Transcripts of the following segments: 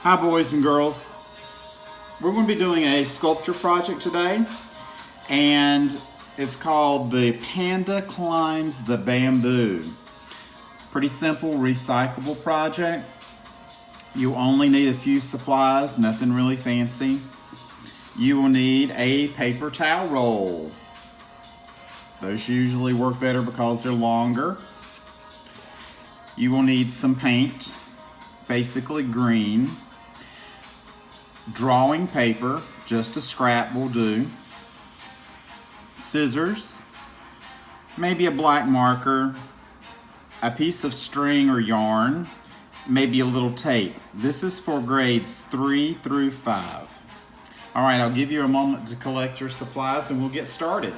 Hi boys and girls. We're going to be doing a sculpture project today, and it's called the Panda Climbs the Bamboo. Pretty simple recyclable project. You only need a few supplies, nothing really fancy. You will need a paper towel roll. Those usually work better because they're longer. You will need some paint, basically green. Drawing paper, just a scrap will do. Scissors, maybe a black marker, a piece of string or yarn, maybe a little tape. This is for grades 3 through 5. All right, I'll give you a moment to collect your supplies and we'll get started.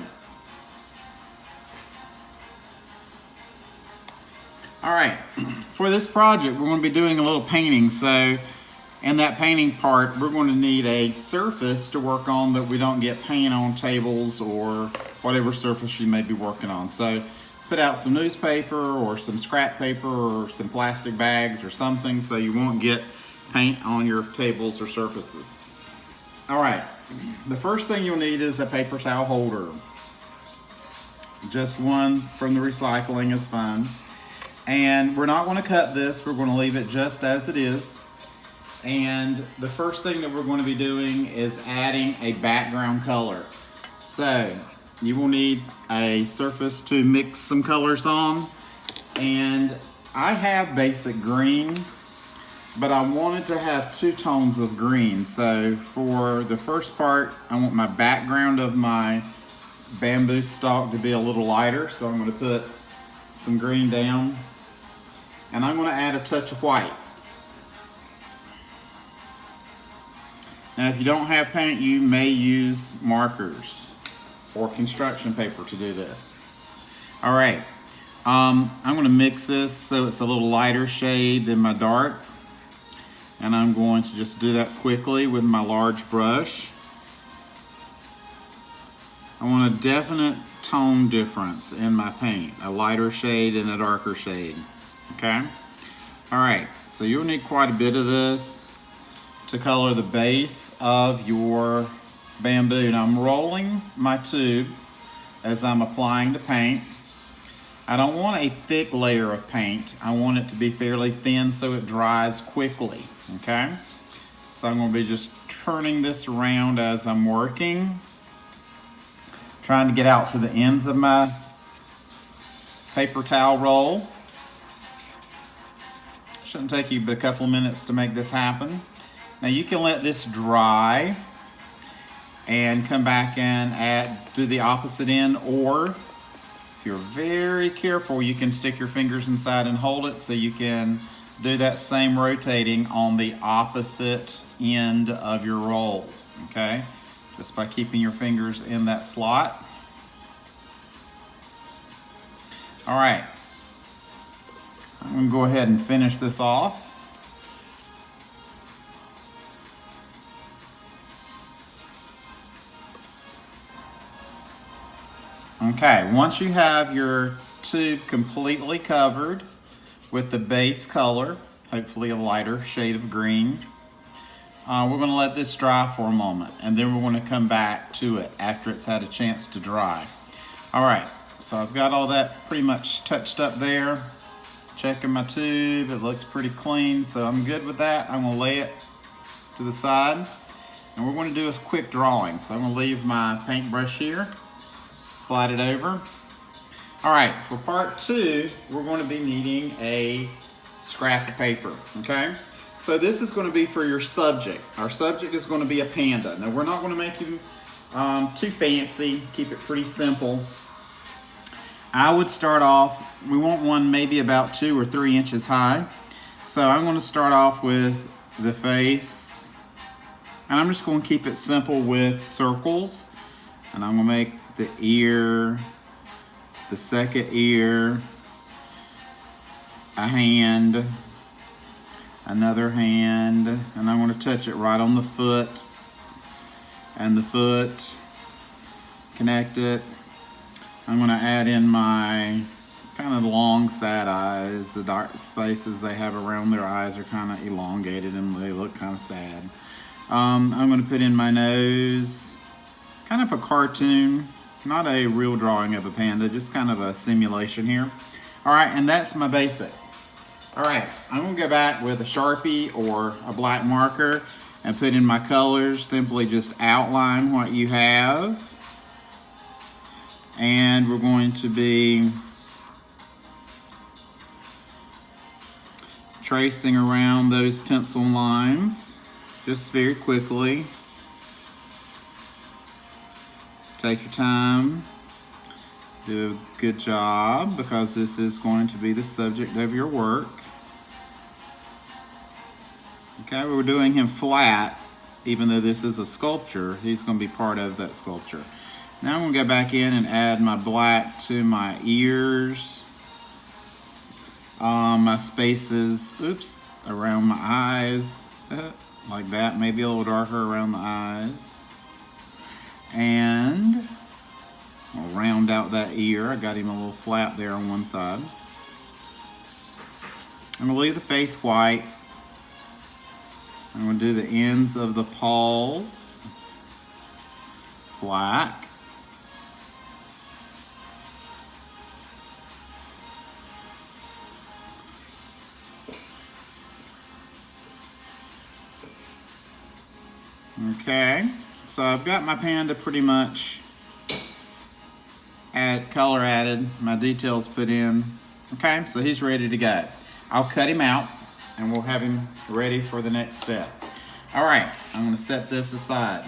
All right, for this project, we're going to be doing a little painting. So in that painting part, we're going to need a surface to work on that we don't get paint on tables or whatever surface you may be working on. So put out some newspaper or some scrap paper or some plastic bags or something so you won't get paint on your tables or surfaces. All right, the first thing you'll need is a paper towel holder. Just one from the recycling is fine. And we're not going to cut this, we're going to leave it just as it is. And the first thing that we're going to be doing is adding a background color. So you will need a surface to mix some colors on. And I have basic green, but I wanted to have 2 tones of green. So for the first part, I want my background of my bamboo stalk to be a little lighter. So I'm going to put some green down. And I'm going to add a touch of white. Now, if you don't have paint, you may use markers or construction paper to do this. All right, I'm going to mix this so it's a little lighter shade than my dark. And I'm going to just do that quickly with my large brush. I want a definite tone difference in my paint, a lighter shade and a darker shade, okay? All right, so you'll need quite a bit of this to color the base of your bamboo. Now I'm rolling my tube as I'm applying the paint. I don't want a thick layer of paint. I want it to be fairly thin so it dries quickly, okay? So I'm going to be just turning this around as I'm working, trying to get out to the ends of my paper towel roll. Shouldn't take you but a couple of minutes to make this happen. Now you can let this dry and come back and do the opposite end, or if you're very careful, you can stick your fingers inside and hold it so you can do that same rotating on the opposite end of your roll, okay? Just by keeping your fingers in that slot. All right, I'm gonna go ahead and finish this off. Okay, once you have your tube completely covered with the base color, hopefully a lighter shade of green, we're going to let this dry for a moment, and then we're going to come back to it after it's had a chance to dry. All right, so I've got all that pretty much touched up there. Checking my tube, it looks pretty clean, so I'm good with that. I'm going to lay it to the side, and we're going to do a quick drawing. So I'm going to leave my paintbrush here. Slide it over. All right, for part 2, we're going to be needing a scrap of paper, okay? So this is going to be for your subject. Our subject is going to be a panda. Now, we're not going to make him too fancy, keep it pretty simple. I would start off, we want one maybe about 2 or 3 inches high. So I'm going to start off with the face, and I'm just going to keep it simple with circles, and I'm going to make the ear, the second ear, a hand, another hand, and I'm going to touch it right on the foot, and the foot, connect it. I'm going to add in my kind of long, sad eyes. The dark spaces they have around their eyes are kind of elongated and they look kind of sad. I'm going to put in my nose, kind of a cartoon, not a real drawing of a panda, just kind of a simulation here. All right, and that's my basic. All right, I'm going to go back with a Sharpie or a black marker and put in my colors. Simply just outline what you have. And we're going to be tracing around those pencil lines just very quickly. Take your time. Do a good job because this is going to be the subject of your work. Okay, we're doing him flat, even though this is a sculpture, he's going to be part of that sculpture. Now I'm going to go back in and add my black to my ears, my spaces, around my eyes, like that, maybe a little darker around the eyes. And I'll round out that ear. I got him a little flat there on one side. I'm going to leave the face white. I'm going to do the ends of the paws black. Okay, so I've got my panda pretty much color added, my details put in. Okay, so he's ready to go. I'll cut him out and we'll have him ready for the next step. All right, I'm going to set this aside.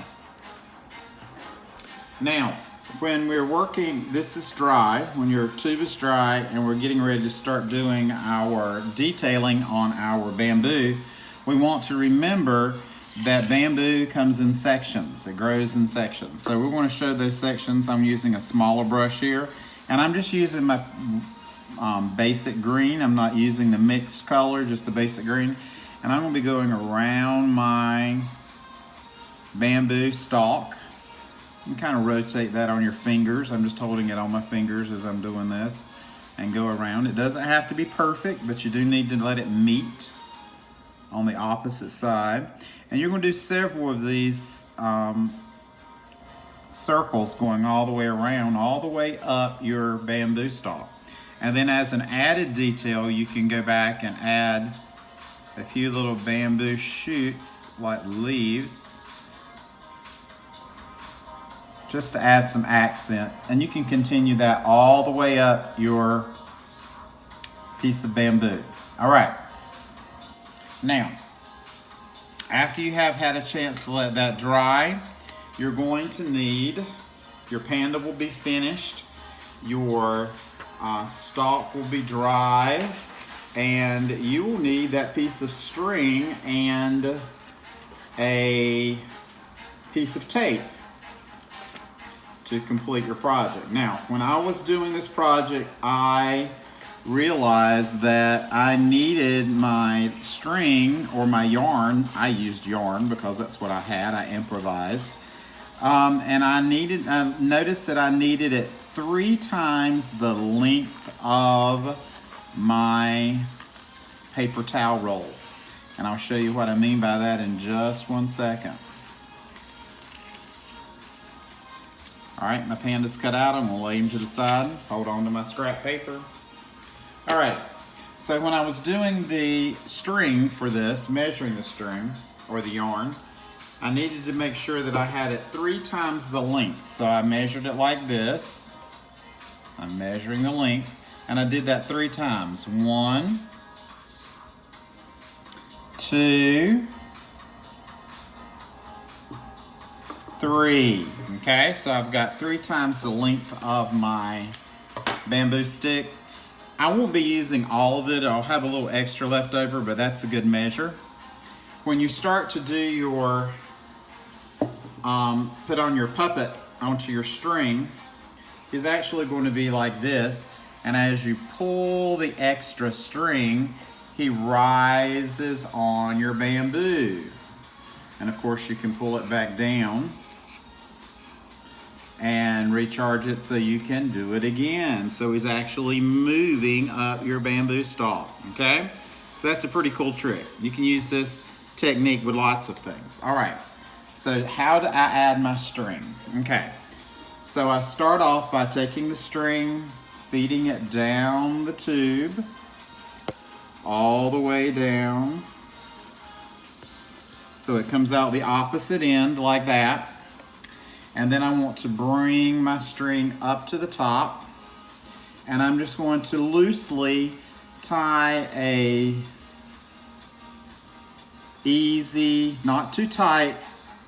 Now, when we're working, this is dry, when your tube is dry and we're getting ready to start doing our detailing on our bamboo, we want to remember that bamboo comes in sections. It grows in sections. So we're going to show those sections. I'm using a smaller brush here, and I'm just using my basic green. I'm not using the mixed color, just the basic green. And I'm going to be going around my bamboo stalk. You can kind of rotate that on your fingers. I'm just holding it on my fingers as I'm doing this and go around. It doesn't have to be perfect, but you do need to let it meet on the opposite side. And you're going to do several of these circles going all the way around, all the way up your bamboo stalk. And then as an added detail, you can go back and add a few little bamboo shoots like leaves, just to add some accent. And you can continue that all the way up your piece of bamboo. All right. Now, after you have had a chance to let that dry, you're going to need, your panda will be finished, your stalk will be dry, and you will need that piece of string and a piece of tape to complete your project. Now, when I was doing this project, I realized that I needed my string or my yarn. I used yarn because that's what I had. I improvised. And I noticed that I needed it 3 times the length of my paper towel roll. And I'll show you what I mean by that in just one second. All right, my panda's cut out. I'm gonna lay him to the side. Hold on to my scrap paper. All right, so when I was doing the string for this, measuring the string or the yarn, I needed to make sure that I had it 3 times the length. So I measured it like this. I'm measuring the length, and I did that 3 times. 1, 2, 3. Okay, so I've got 3 times the length of my bamboo stick. I won't be using all of it. I'll have a little extra left over, but that's a good measure. When you start to do your, put on your puppet onto your string, is actually going to be like this. And as you pull the extra string, he rises on your bamboo. And of course you can pull it back down and recharge it so you can do it again. So he's actually moving up your bamboo stalk, okay? So that's a pretty cool trick. You can use this technique with lots of things. All right, so how do I add my string? Okay, so I start off by taking the string, feeding it down the tube, all the way down. So it comes out the opposite end like that. And then I want to bring my string up to the top, and I'm just going to loosely tie a easy, not too tight,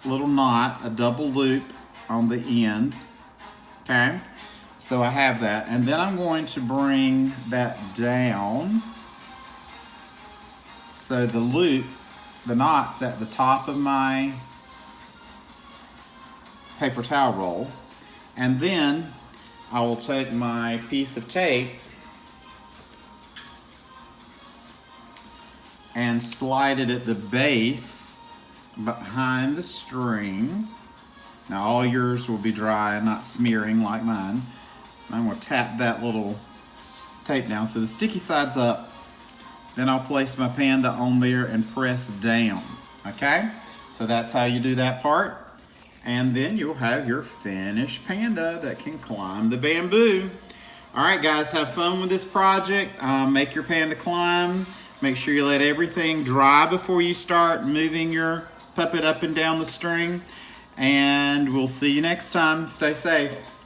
little knot, a double loop on the end, okay? So I have that, and then I'm going to bring that down so the loop, the knot's at the top of my paper towel roll, and then I will take my piece of tape and slide it at the base behind the string. Now all yours will be dry and not smearing like mine. I'm going to tap that little tape down so the sticky side's up. Then I'll place my Panda on there and press down, okay? So that's how you do that part. And then you'll have your finished Panda that can climb the bamboo. All right, guys, have fun with this project. Make your Panda climb. Make sure you let everything dry before you start moving your puppet up and down the string. And we'll see you next time. Stay safe.